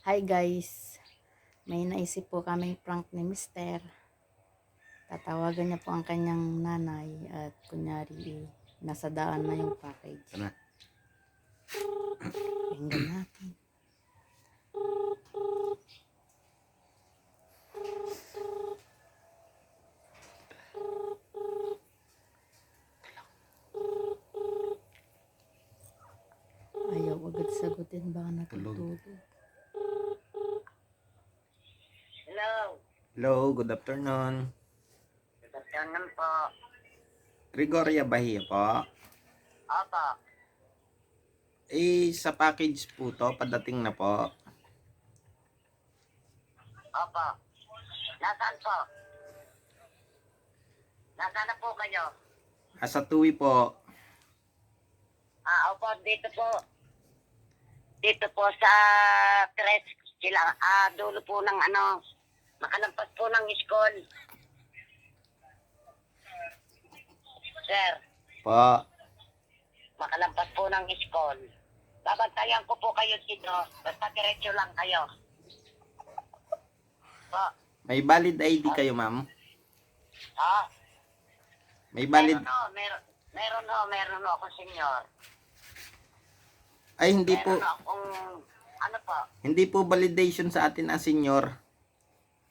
Hi guys, may naisip po kaming prank ni Mister. Tatawagan niya po ang kanyang nanay at kunyari nasa daan na yung package. Ano? Tingnan natin. Ayaw agad sagutin, baka natutulog. Hello. Hello, good afternoon. Good afternoon po. Gregoria Bahia po. Opo. Sa package po to, padating na po. Opo. Nasaan po? Nasaan na po kayo? Sa Tuwi po. Opo, dito po. Dito po sa tres sila, dulo po ng makalampas po ng school. Sir, Po. makalampas po ng school. Babantayan ko po kayo dito. Basta diretso lang kayo. Po. May valid ID kayo, ma'am? Ha? May valid... Meron ako, senyor. Ay, hindi po. Meron akong, po? Hindi po validation sa atin ang senior.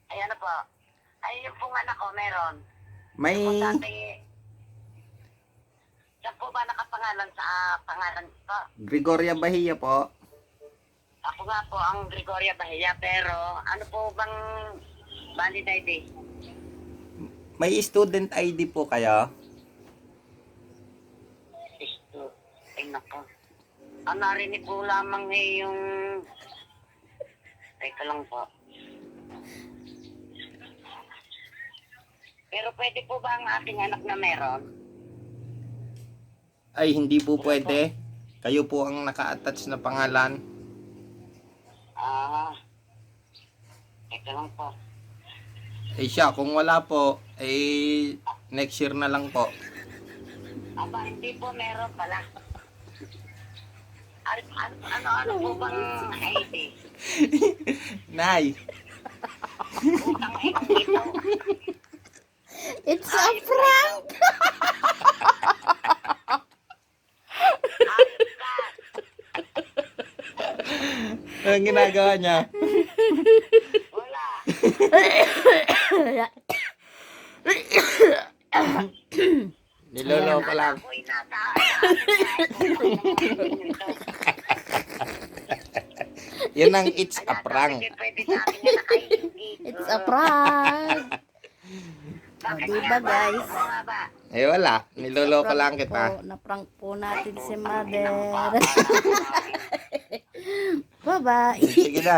Ay, po? Ay, yung pong anak ko, meron. May... Kung dati, saan po ba nakapangalan sa pangalan ko? Gregoria Bahia po. Ako nga po ang Gregoria Bahia, pero ano po bang valid ID? May student ID po kayo? Isto, ay nako. Narinig ko lamang yung... Teka lang po. Pero pwede po ba ang ating anak na meron? Ay, hindi po pwede. Kayo po ang naka-attach na pangalan. Teka lang po. Siya, kung wala po, next year na lang po. Aba, hindi po meron pala. Ano po bang ID? Nay, Utang inang ito. It's a prank! Ayos ka. ang ginagawa niya? Wala. Niloloko lang. Ako'y Yun ang it's a prank. Pwede sa akin yan ay hindi. It's a prank! Diba guys? Wala. Niloloko lang kita. Na-prank po natin si Mother. Bye-bye! Sige na.